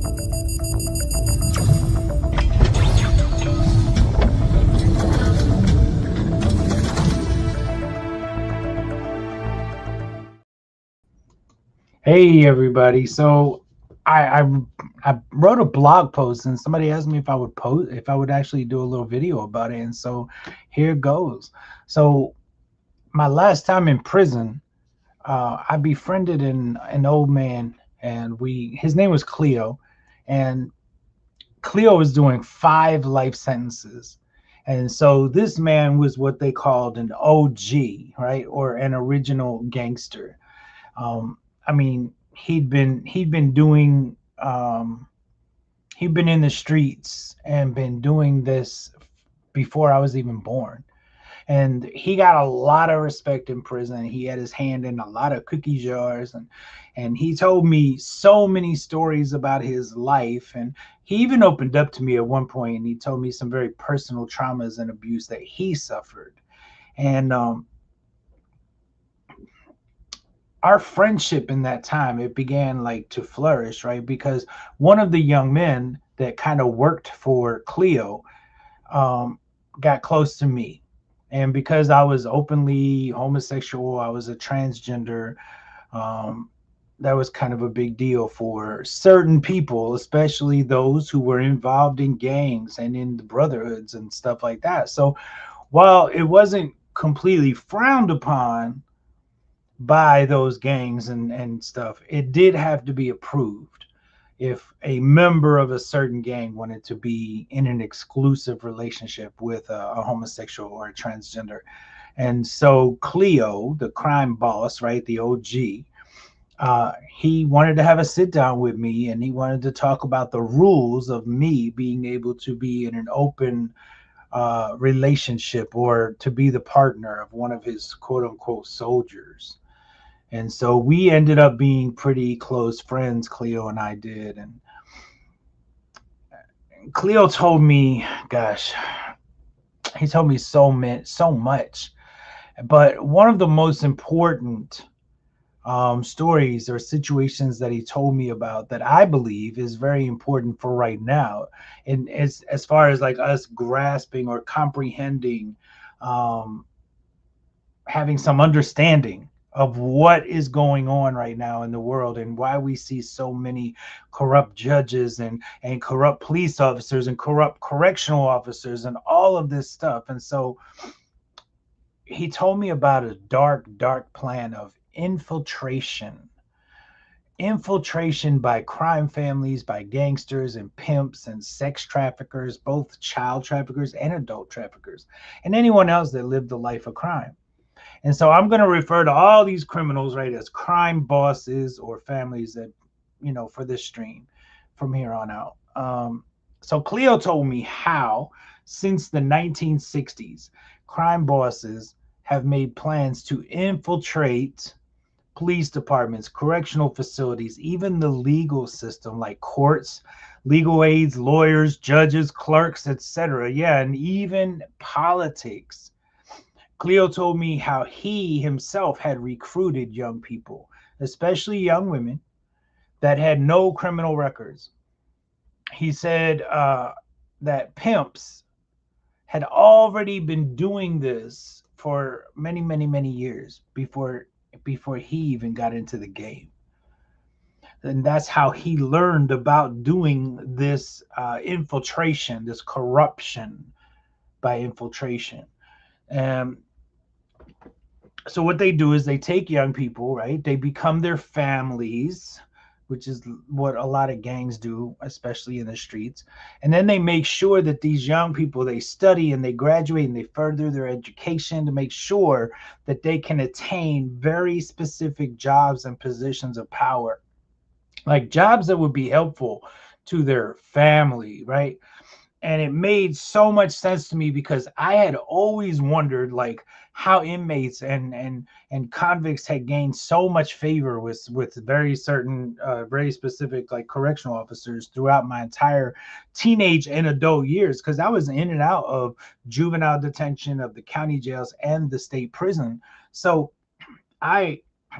Hey everybody. So I wrote a blog post and somebody asked me if I would actually do a little video about it. And so here goes. So my last time in prison, I befriended an old man, and his name was Cleo, and Cleo was doing 5 life sentences. And so this man was what they called an OG, right? Or an original gangster. I mean, he'd been in the streets and been doing this before I was even born. And he got a lot of respect in prison. He had his hand in a lot of cookie jars, and he told me so many stories about his life. And he even opened up to me at one point, and he told me some very personal traumas and abuse that he suffered. And our friendship in that time, it began like to flourish, right? Because one of the young men that kind of worked for Cleo got close to me. And because I was openly homosexual, I was a transgender, that was kind of a big deal for certain people, especially those who were involved in gangs and in the brotherhoods and stuff like that. So while it wasn't completely frowned upon by those gangs and stuff, it did have to be approved if a member of a certain gang wanted to be in an exclusive relationship with a homosexual or a transgender. And so Cleo, the crime boss, right, the OG, he wanted to have a sit down with me, and he wanted to talk about the rules of me being able to be in an open relationship, or to be the partner of one of his quote unquote soldiers. And so we ended up being pretty close friends, Cleo and I did. And Cleo told me, gosh, he told me so much. But one of the most important stories or situations that he told me about, that I believe is very important for right now, and as far as like us grasping or comprehending, having some understanding of what is going on right now in the world, and why we see so many corrupt judges and corrupt police officers and corrupt correctional officers and all of this stuff. And so he told me about a dark plan of infiltration by crime families, by gangsters and pimps and sex traffickers, both child traffickers and adult traffickers, and anyone else that lived a life of crime. And so I'm going to refer to all these criminals, right, as crime bosses or families that, for this stream from here on out. So Cleo told me how, since the 1960s, crime bosses have made plans to infiltrate police departments, correctional facilities, even the legal system, like courts, legal aids, lawyers, judges, clerks, etc. Yeah, and even politics. Cleo told me how he himself had recruited young people, especially young women, that had no criminal records. He said that pimps had already been doing this for many years before he even got into the game. And that's how he learned about doing this infiltration, this corruption by infiltration. So what they do is they take young people, right? They become their families, which is what a lot of gangs do, especially in the streets. And then they make sure that these young people, they study and they graduate and they further their education to make sure that they can attain very specific jobs and positions of power, like jobs that would be helpful to their family, right? And it made so much sense to me, because I had always wondered like how inmates and convicts had gained so much favor with very certain very specific like correctional officers throughout my entire teenage and adult years, because I was in and out of juvenile detention, of the county jails and the state prison. So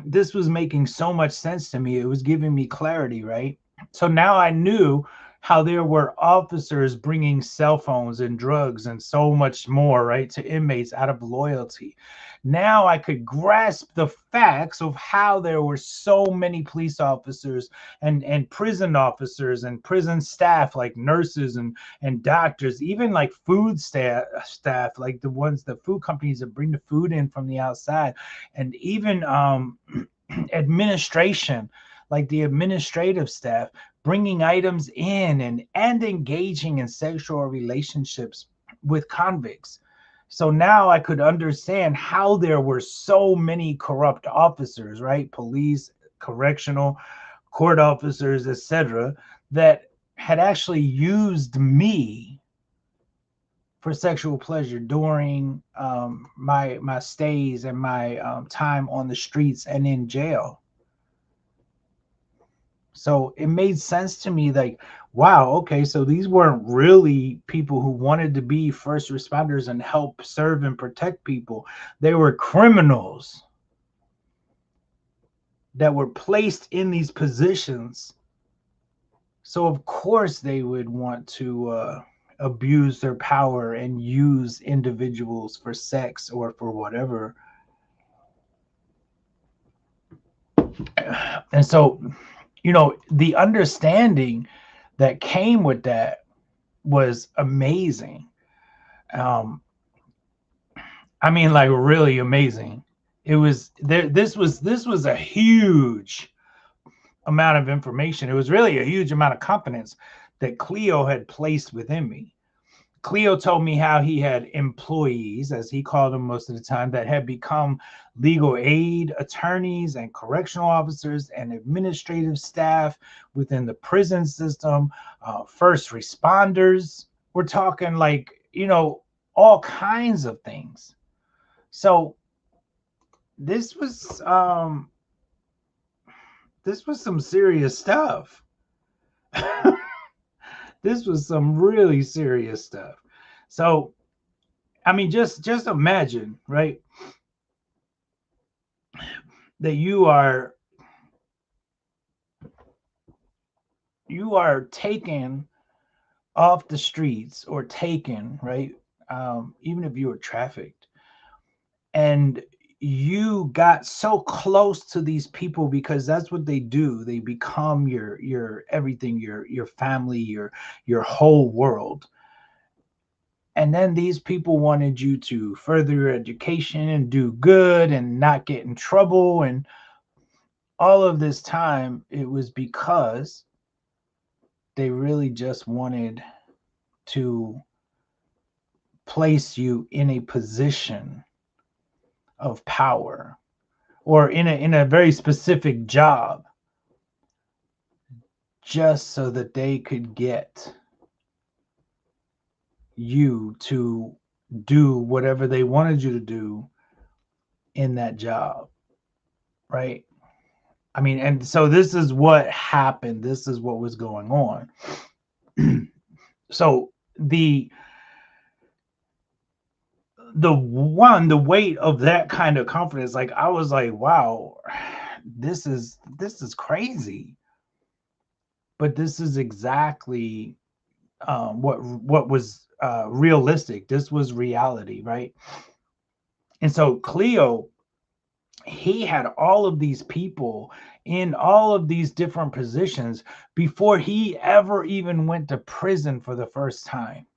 this was making so much sense to me. It was giving me clarity, right? So now I knew how there were officers bringing cell phones and drugs and so much more, right, to inmates out of loyalty. Now I could grasp the facts of how there were so many police officers and prison officers and prison staff, like nurses and doctors, even like food staff, like the food companies that bring the food in from the outside, and even administration, like the administrative staff, bringing items in and engaging in sexual relationships with convicts. So now I could understand how there were so many corrupt officers, right? Police, correctional, court officers, etc., that had actually used me for sexual pleasure during my stays and my time on the streets and in jail. So it made sense to me, like, wow, okay, so these weren't really people who wanted to be first responders and help serve and protect people. They were criminals that were placed in these positions. So of course they would want to abuse their power and use individuals for sex or for whatever. And so, the understanding that came with that was amazing. Um, I mean, like, really amazing. It was there. This was a huge amount of information. It was really a huge amount of confidence that Cleo had placed within me. Cleo told me how he had employees, as he called them most of the time, that had become legal aid attorneys and correctional officers and administrative staff within the prison system, first responders. We're talking like, all kinds of things. So this was some serious stuff. This was some really serious stuff. So, I mean, just imagine, right, that you are taken off the streets, or taken, right, even if you were trafficked, and you got so close to these people, because that's what they do. They become your everything, your family, your whole world. And then these people wanted you to further your education and do good and not get in trouble. And all of this time, it was because they really just wanted to place you in a position of power, or in a very specific job, just so that they could get you to do whatever they wanted you to do in that job, right? I mean, and so this is what happened. This is what was going on. So the weight of that kind of confidence, like, I was like, wow, this is crazy. But this is exactly what was realistic. This was reality, right? And so Cleo, he had all of these people in all of these different positions before he ever even went to prison for the first time.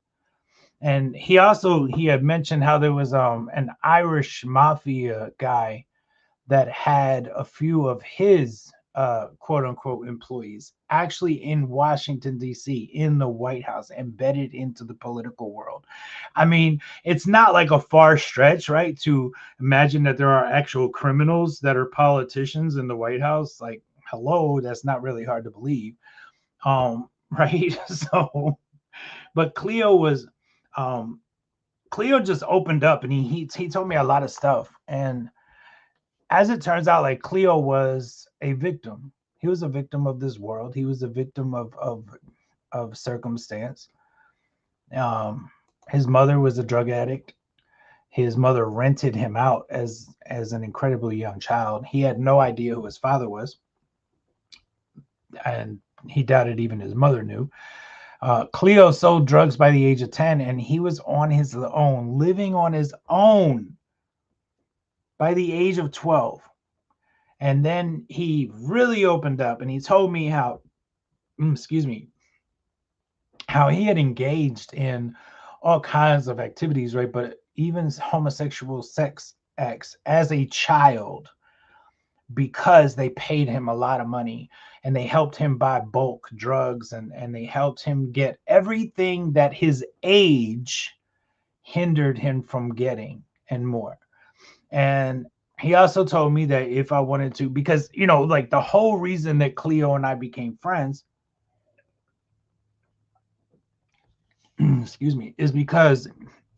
And he had mentioned how there was an Irish mafia guy that had a few of his quote unquote employees actually in Washington, D.C., in the White House, embedded into the political world. I mean, it's not like a far stretch, right, to imagine that there are actual criminals that are politicians in the White House. Like, hello, that's not really hard to believe. Right. So, but Cleo just opened up, and he told me a lot of stuff. And as it turns out, like, Cleo was a victim. He was a victim of this world. He was a victim of circumstance. His mother was a drug addict. His mother rented him out as an incredibly young child. He had no idea who his father was, and He doubted even his mother knew. Cleo sold drugs by the age of 10, and he was on his own, living on his own by the age of 12. And then he really opened up, and he told me how, excuse me, how he had engaged in all kinds of activities, right? But even homosexual sex acts as a child, because they paid him a lot of money and they helped him buy bulk drugs, and they helped him get everything that his age hindered him from getting and more. And he also told me that if I wanted to, because, like the whole reason that Cleo and I became friends, excuse me, is because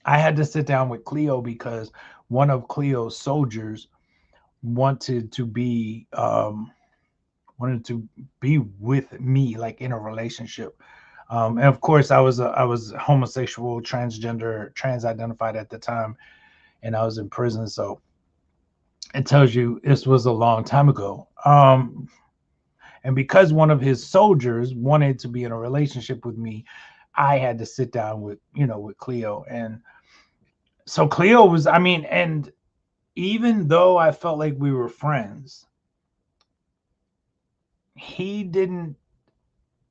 I had to sit down with Cleo because one of Cleo's soldiers wanted to be with me, like in a relationship. And of course, I was homosexual, transgender, trans identified at the time, and I was in prison. So it tells you this was a long time ago. And because one of his soldiers wanted to be in a relationship with me, I had to sit down with Cleo. And so Cleo was, and even though I felt like we were friends, he didn't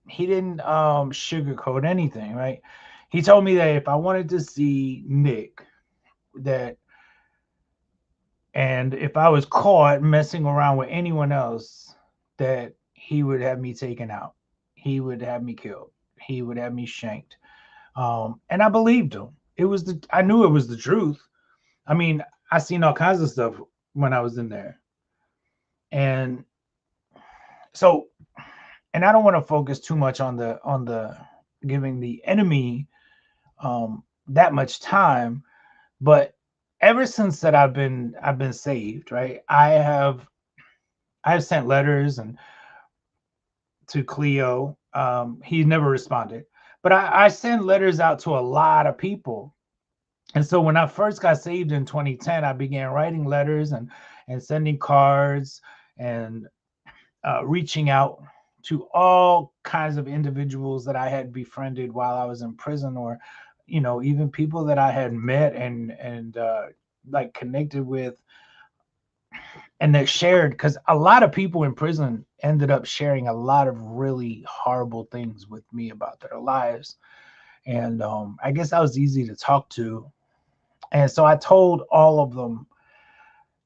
sugarcoat anything, right? He told me that if I wanted to see Nick, that and if I was caught messing around with anyone else, that he would have me taken out. He would have me killed. He would have me shanked. And I believed him. I knew it was the truth. I seen all kinds of stuff when I was in there. And so, and I don't want to focus too much on the giving the enemy that much time, but ever since that I've been saved, right? I've sent letters and to Cleo. He never responded, but I send letters out to a lot of people. And so when I first got saved in 2010, I began writing letters and sending cards and reaching out to all kinds of individuals that I had befriended while I was in prison, or even people that I had met and like connected with, and that shared, because a lot of people in prison ended up sharing a lot of really horrible things with me about their lives. And I guess I was easy to talk to. And so I told all of them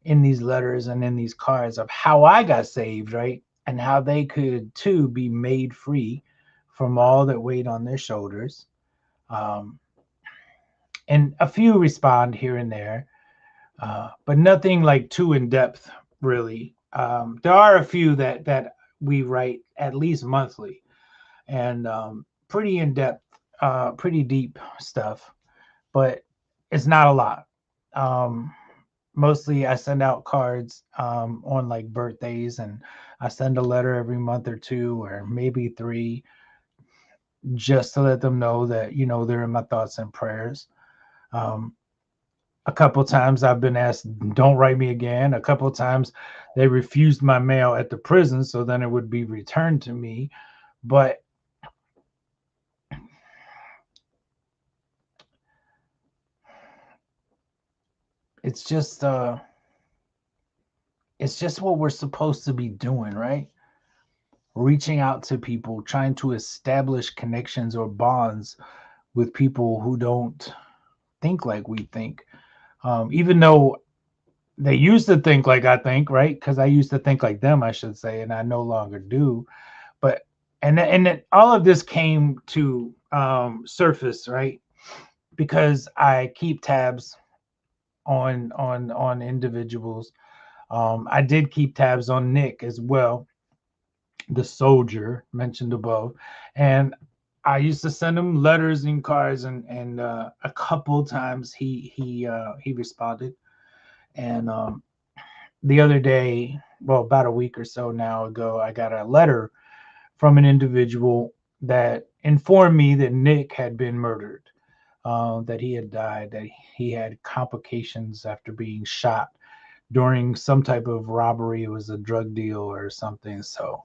in these letters and in these cards of how I got saved, right? And how they could too be made free from all that weighed on their shoulders. Um, and a few respond here and there, but nothing like too in depth, really. There are a few that we write at least monthly, and pretty in depth, pretty deep stuff, but it's not a lot. Mostly I send out cards on like birthdays, and I send a letter every month or two, or maybe three, just to let them know that they're in my thoughts and prayers. Um, a couple times I've been asked, don't write me again. A couple times they refused my mail at the prison, so then it would be returned to me. But it's just what we're supposed to be doing, right? Reaching out to people, trying to establish connections or bonds with people who don't think like we think. Even though they used to think like I think, right? Because I used to think like them, I should say, and I no longer do. But and all of this came to surface, right? Because I keep tabs on individuals. I did keep tabs on Nick as well, the soldier mentioned above, and I used to send him letters and cards, and a couple times he responded. And the other day, well, about a week or so now ago, I got a letter from an individual that informed me that Nick had been murdered, that he had died, that he had complications after being shot during some type of robbery. It was a drug deal or something. So,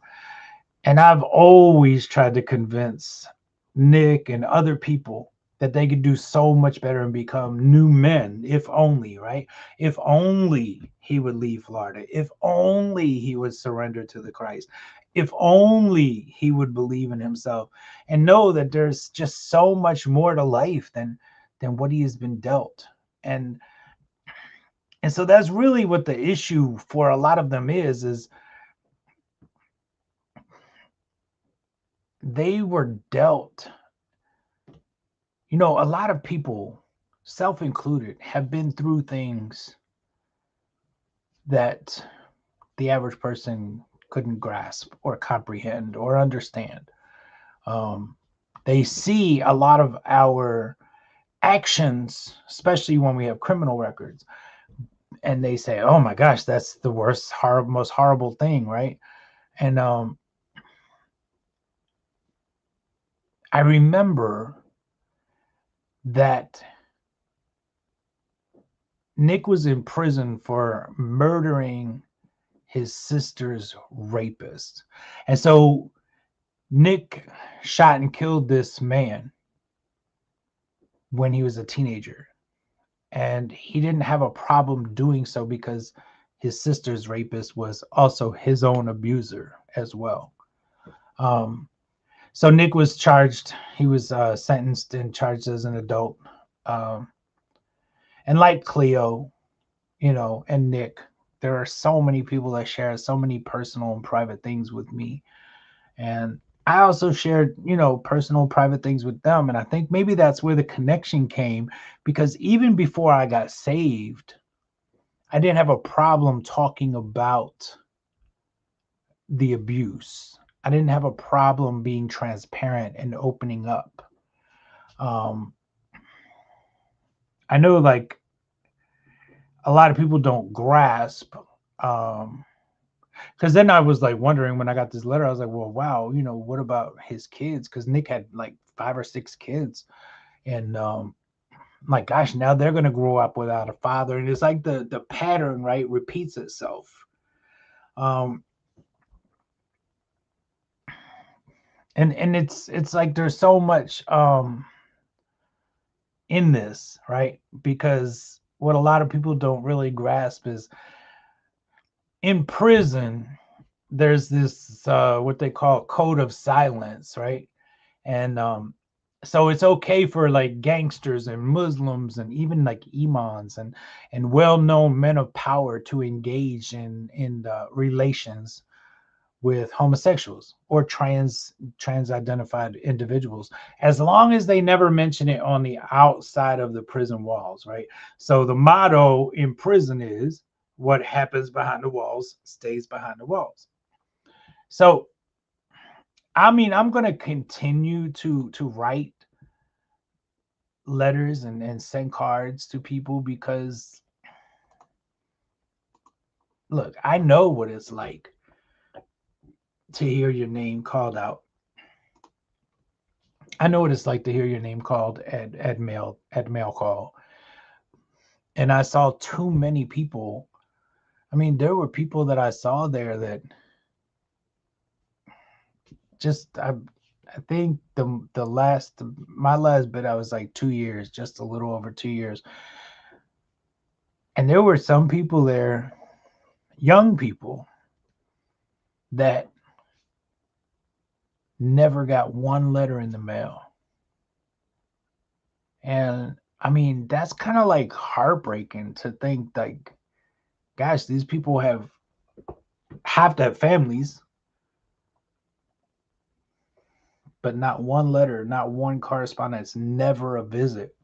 And I've always tried to convince Nick and other people that they could do so much better and become new men, if only, right? If only he would leave Florida, if only he would surrender to the Christ, if only he would believe in himself and know that there's just so much more to life than what he has been dealt. And so that's really what the issue for a lot of them is they were dealt. You know, a lot of people, self included, have been through things that the average person couldn't grasp or comprehend or understand. Um, they see a lot of our actions, especially when we have criminal records, and they say, "Oh my gosh, that's the worst, most horrible thing," right? And I remember that Nick was in prison for murdering his sister's rapist. And so Nick shot and killed this man when he was a teenager. And he didn't have a problem doing so because his sister's rapist was also his own abuser as well. Um, so Nick was charged. He was sentenced and charged as an adult. Um, and like Cleo, you know, and Nick, there are so many people that share so many personal and private things with me. And I also shared, you know, personal, private things with them. And I think maybe that's where the connection came, because even before I got saved, I didn't have a problem talking about the abuse. I didn't have a problem being transparent and opening up. Um, I know, like, a lot of people don't grasp. Because then I was like wondering when I got this letter, I was like, well, wow, you know, what about his kids? Because Nick had like 5 or 6 kids. And my gosh, now they're going to grow up without a father. And it's like the pattern, right, repeats itself. Um, and it's like there's so much in this, right? Because what a lot of people don't really grasp is in prison, there's this what they call code of silence, right? And so it's okay for like gangsters and Muslims and even like imams and well-known men of power to engage in relations with homosexuals or trans identified individuals, as long as they never mention it on the outside of the prison walls, right? So the motto in prison is, what happens behind the walls stays behind the walls. So I mean, I'm going to continue to write letters and send cards to people, because look, I know what it's like to hear your name called out. I know what it's like to hear your name called at mail call. And I saw too many people. I mean, there were people that I saw there that just I think my last bit, I was like 2 years, just a little over 2 years. And there were some people there, young people, that never got one letter in the mail. And I mean, that's kind of like heartbreaking to think, like, gosh, these people have to have families, but not one letter, not one correspondence, never a visit.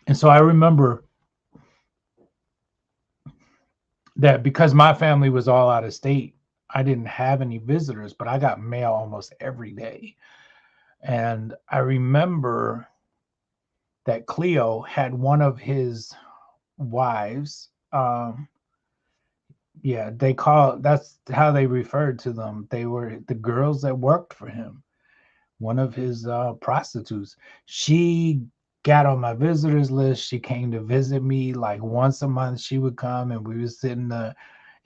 And so I remember that because my family was all out of state, I didn't have any visitors, but I got mail almost every day. And I remember that Cleo had one of his wives. Yeah, that's how they referred to them. They were the girls that worked for him. One of his prostitutes. She got on my visitors list. She came to visit me like once a month. She would come and we would sit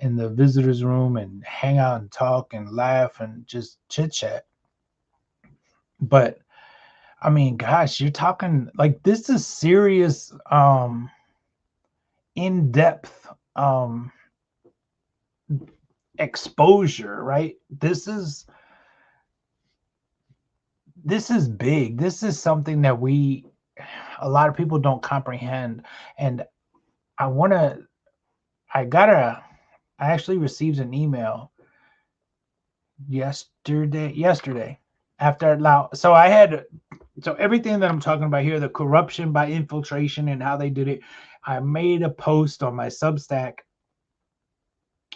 in the visitors room and hang out and talk and laugh and just chit chat. But I mean, gosh, you're talking like this is serious, in-depth exposure, right? This is big. This is something that a lot of people don't comprehend. And I actually received an email yesterday after so everything that I'm talking about here, the corruption by infiltration and how they did it, I made a post on my Substack,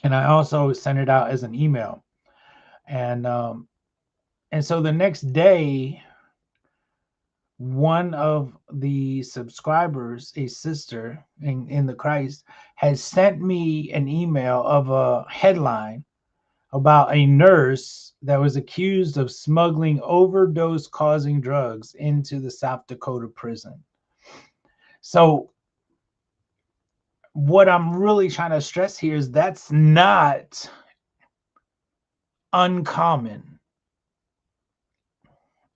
and I also sent it out as an email. And so the next day, one of the subscribers, a sister in the Christ, has sent me an email of a headline about a nurse that was accused of smuggling overdose-causing drugs into the South Dakota prison. So what I'm really trying to stress here is that's not uncommon.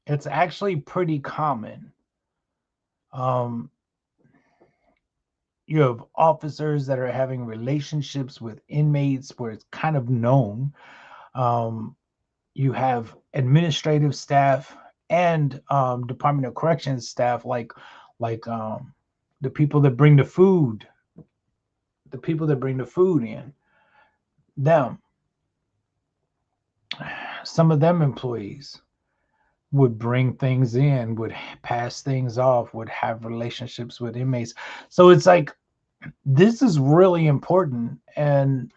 It's actually pretty common. You have officers that are having relationships with inmates where it's kind of known. You have administrative staff and Department of Corrections staff, like the people that bring the food, in, them. Some of them employees would bring things in, would pass things off, would have relationships with inmates. So it's like, this is really important. And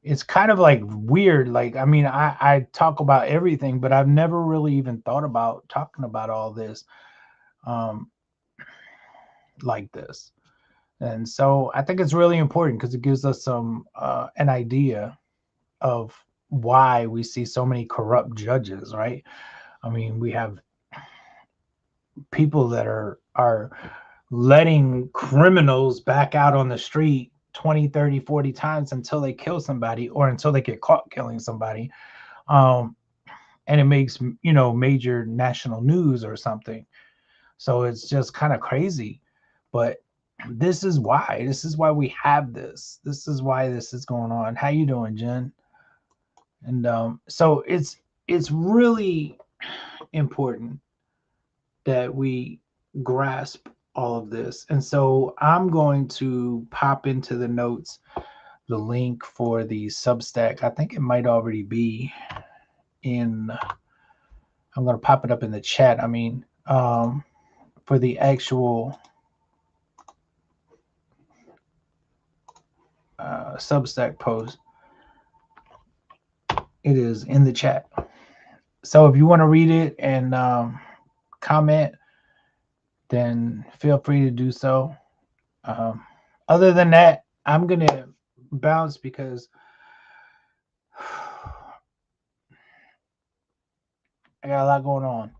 it's kind of like weird. Like, I mean, I talk about everything, but I've never really even thought about talking about all this like this. And so I think it's really important because it gives us an idea of why we see so many corrupt judges, right? I mean, we have people that are letting criminals back out on the street 20, 30, 40 times until they kill somebody or until they get caught killing somebody. And it makes, major national news or something. So it's just kind of crazy. But this is why we have this. This is why this is going on. How you doing, Jen? And so it's really important that we grasp all of this. And so I'm going to pop into the notes the link for the Substack. I think it might already be I'm going to pop it up in the chat. I mean, for the actual Substack post, it is in the chat. So if you want to read it and comment, then feel free to do so. Other than that, I'm going to bounce because I got a lot going on.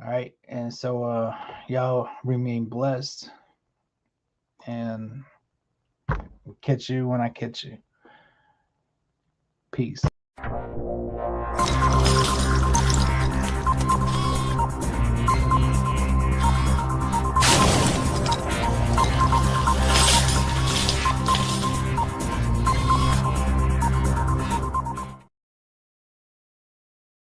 All right. And so y'all remain blessed, and catch you when I catch you. Peace.